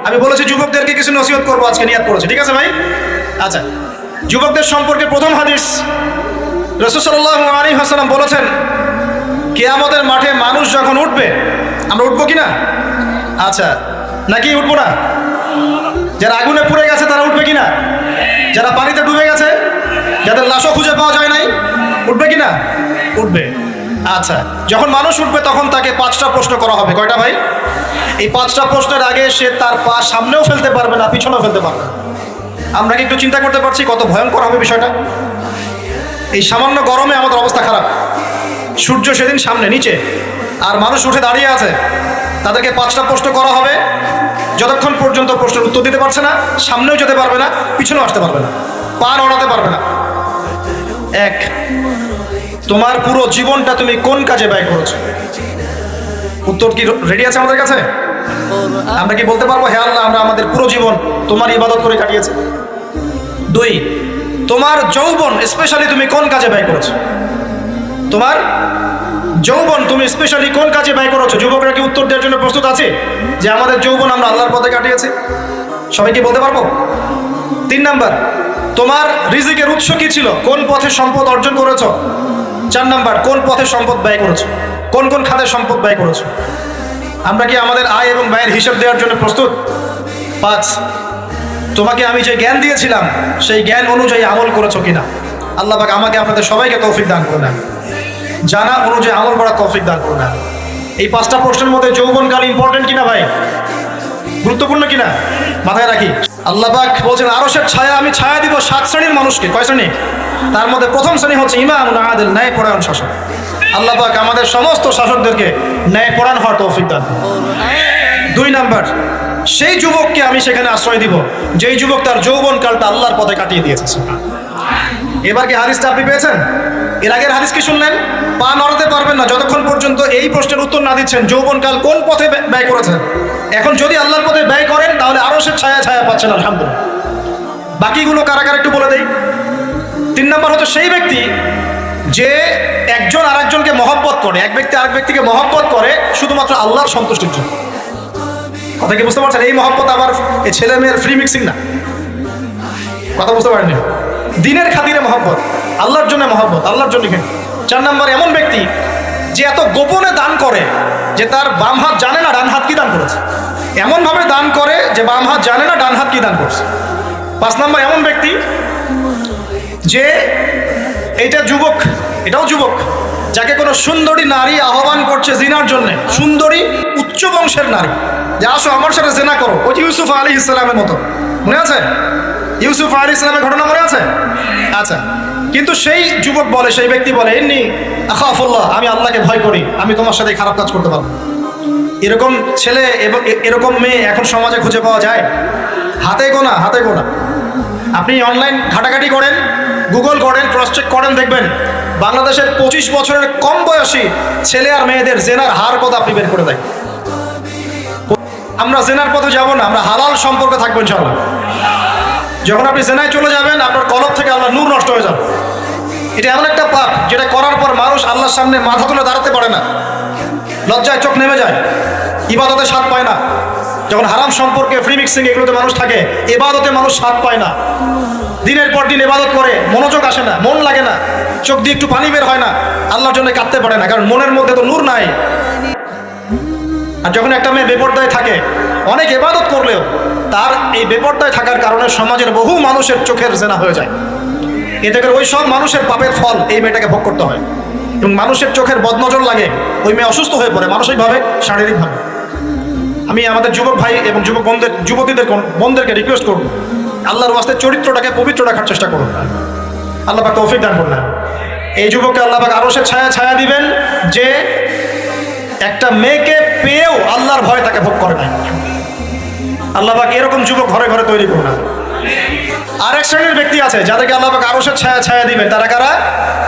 আমি বলেছি যুবকদেরকে কিছু নসিহত করবো আজকে, নিয়াত করেছি, ঠিক আছে ভাই? আচ্ছা, যুবকদের সম্পর্কে প্রথম হাদিস, রাসূল সাল্লাল্লাহু আলাইহি ওয়াসাল্লাম বলেছেন, কিয়ামতের মাঠে মানুষ যখন উঠবে, আমরা উঠবো কিনা? আচ্ছা, নাকি উঠবো না? যারা আগুনে পুড়ে গেছে তারা উঠবে কিনা? যারা পানিতে ডুবে গেছে, যাদের লাশও খুঁজে পাওয়া যায় নাই, উঠবে কিনা? উঠবে। আচ্ছা, যখন মানুষ উঠবে তখন তাকে 5টা প্রশ্ন করা হবে। কয়টা ভাই? এই 5টা প্রশ্নের আগে সে তার পা সামনেও ফেলতে পারবে না, পিছনেও ফেলতে পারবে না। আমরা কি একটু চিন্তা করতে পারছি কত ভয়ঙ্কর হবে বিষয়টা? এই সামান্য গরমে আমাদের অবস্থা খারাপ, সূর্য সেদিন সামনে নিচে, আর মানুষ উঠে দাঁড়িয়ে আছে, তাদেরকে 5টা প্রশ্ন করা হবে। যতক্ষণ পর্যন্ত প্রশ্নের উত্তর দিতে পারছে না, সামনেও যেতে পারবে না, পিছনেও আসতে পারবে না, পা নড়াতে পারবে না। 1, তোমার পুরো জীবনটা তুমি কোন কাজে ব্যয় করেছো? উত্তর কি রেডি আছে আমাদের কাছে? আমরা কি বলতে পারবো, হে আল্লাহ, আমরা আমাদের পুরো জীবন তোমার ইবাদত করে কাটিয়েছি? 2, তোমার যৌবন স্পেশালি তুমি কোন কাজে ব্যয় করেছো? তোমার যৌবন তুমি স্পেশালি কোন কাজে ব্যয় করেছো? যুবকরা কি উত্তর দেওয়ার জন্য প্রস্তুত আছে যে আমাদের যৌবন আমরা আল্লাহর পথে কাটিয়েছি? সবাই কি বলতে পারবো? 3 নাম্বার, তোমার রিজিকের উৎস কি ছিল? কোন পথে সম্পদ অর্জন করেছো? 4 নাম্বার, কোন পথে সম্পদ ব্যয় করেছো? কোন কোন খাতে সম্পদ ব্যয় করেছো? আমরা কি আমাদের আয় এবং ব্যয়ের হিসাব দেওয়ার জন্য প্রস্তুত? 5, তোমাকে আমি যে জ্ঞান দিয়েছিলাম সেই জ্ঞান অনুযায়ী আমল করেছো কিনা? আল্লাহ পাক আমাকে আপনাদের সবাইকে তৌফিক দান করুন, জানা অনুযায়ী আমল করার তৌফিক দান করুন। এই 5টা প্রশ্নের মধ্যে যৌবনকাল ইম্পর্টেন্ট কিনা ভাই? গুরুত্বপূর্ণ কিনা? মাথায় রাখি। আল্লাহ পাক বলছেন, আরশের ছায়া আমি ছায়া দিব 7 শ্রেণীর মানুষকে। কয় শ্রেণী? তার মধ্যে প্রথম শ্রেণী হচ্ছে ইমামুন আদিল, ন্যায়পরায়ণ শাসক। আল্লাহ পাক আমাদের সমস্ত শাসকদেরকে ন্যায়পরায়ণ হওয়ার তৌফিক দান করুন। 2 নাম্বার, সেই যুবককে আমি সেখানে আশ্রয় দিব যেই যুবক তার যৌবনকালটা আল্লাহর পথে কাটিয়ে দিয়েছে। এবার কি হাদিসটা আপনি পেয়েছেন? এর আগের হাদিস কি শুনলেন? পা নড়াতে পারবেন না যতক্ষণ পর্যন্ত এই প্রশ্নের উত্তর না দিচ্ছেন যৌবনকাল কোন পথে ব্যয় করেছেন। এখন যদি আল্লাহর পথে ব্যয় করেন তাহলে আরশের ছায়া ছায়া পাচ্ছেন, আলহামদুলিল্লাহ। বাকিগুলো কারা কারা একটু বলে দেই। 3 নাম্বার হচ্ছে সেই ব্যক্তি যে একজন আরেকজনকে মহব্বত করে, এক ব্যক্তি আরেক ব্যক্তিকে মহব্বত করে শুধুমাত্র আল্লাহর সন্তুষ্টির জন্য। কথা কি বুঝতে পারছেন? এই মহব্বত আবার এই ছেলে মেয়ের ফ্রি মিক্সিং না। কথা বুঝতে পারেননি? দিনের খাতিরে মহব্বত, আল্লাহর জন্য মহব্বত, আল্লাহর জন্য। 4 নাম্বার, এমন ব্যক্তি যে এত গোপনে দান করে যে তার বাম হাত জানে না ডান হাত কি দান করেছে, এমনভাবে দান করে যে বাম হাত জানে না ডান হাত কি দান করছে। 5 নাম্বার, এমন ব্যক্তি যে এইটা যুবক, এটাও যুবক, যাকে কোনো সুন্দরী নারী আহ্বান করছে জিনার জন্য, সুন্দরী উচ্চ বংশের নারী, যে আসো আমার সাথে জেনা করো। ওই ইউসুফ আলাইহিস সালামের মতো, মনে আছে? ইউসুফ আলাইহিস সালামের ঘটনা মনে আছে? আচ্ছা, কিন্তু সেই যুবক বলে, সেই ব্যক্তি বলে, ইন্নী আখাফুল্লাহ, আমি আল্লাহকে ভয় করি, আমি তোমার সাথে খারাপ কাজ করতে পারবো। এরকম ছেলে এবং এরকম মেয়ে এখন সমাজে খুঁজে পাওয়া যায়? হাতে গোনা, হাতে গোনা। আপনি অনলাইন ঘাটাঘাটি করেন, গুগল করেন, ক্রস চেক করেন, দেখবেন বাংলাদেশের 25 বছরের কম বয়সী ছেলে আর মেয়েদের জেনার হার কত আপনি বের করে দেয়। আমরা জেনার পথে যাব না, আমরা হালাল সম্পর্কে থাকবো ইনশাআল্লাহ। যখন আপনি জেনায় চলে যাবেন আপনার কলব থেকে আল্লাহর নূর নষ্ট হয়ে যাবে। এটা এমন একটা পাপ যেটা করার পর মানুষ আল্লাহর সামনে মাথা তুলে দাঁড়াতে পারে না, লজ্জায় চোখ নেমে যায়, ইবাদতে স্বাদ পায় না। যখন হারাম সম্পর্কে, ফ্রি মিক্সিং, এগুলোতে মানুষ থাকে, ইবাদতে মানুষ স্বাদ পায় না। দিনের পর দিন ইবাদত করে, মনোযোগ আসে না, মন লাগে না, চোখ দিয়ে একটু পানি বের হয় না, আল্লাহর জন্য কাঁদতে পারে না, কারণ মনের মধ্যে তো নূর নাই। আর যখন একটা মেয়ে বেপরদায় থাকে, অনেক ইবাদত করলেও তার এই বেপরদায় থাকার কারণে সমাজের বহু মানুষের চোখের জেনা হয়ে যায়। এতে করে ওই সব মানুষের পাপের ফল এই মেয়েটাকে ভোগ করতে হয়, এবং মানুষের চোখের বদনজর লাগে, ওই মেয়ে অসুস্থ হয়ে পড়ে মানসিকভাবে, শারীরিকভাবে। আমি আমাদের যুবক ভাই এবং যুবক বোনদেরকে রিকোয়েস্ট করব, আল্লাহর ওয়াস্তে চরিত্রটাকে পবিত্র রাখার চেষ্টা করুন। আল্লাহ পাক তৌফিক দান করুন। এই যুবককে আল্লাহ পাক আরশের ছায়া ছায়া দিবেন যে একটা মেয়েকে পেয়েও আল্লাহর ভয় তাকে ভোগ করে নাই। আল্লাহ পাক এরকম যুবক ঘরে ঘরে তৈরি করুন। আর এক শ্রেণীর ব্যক্তি আছে যাদেরকে আল্লাহ পাক আরশের ছায়া ছায়া দিবেন। তারা কারা?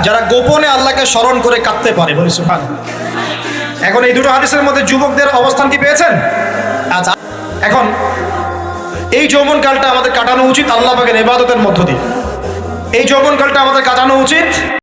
যারা গোপনে আল্লাহকে স্মরণ করে কাঁদতে পারে। বলি সুবহানাল্লাহ। এখন এই দুটো হাদিসের মধ্যে যুবকদের অবস্থান কি পেয়েছেন? আচ্ছা, এখন এই যৌবনকালটা আমাদের কাটানো উচিত আল্লাহ পাকের ইবাদতের মধ্য দিয়ে। এই যৌবনকালটা আমাদের কাটানো উচিত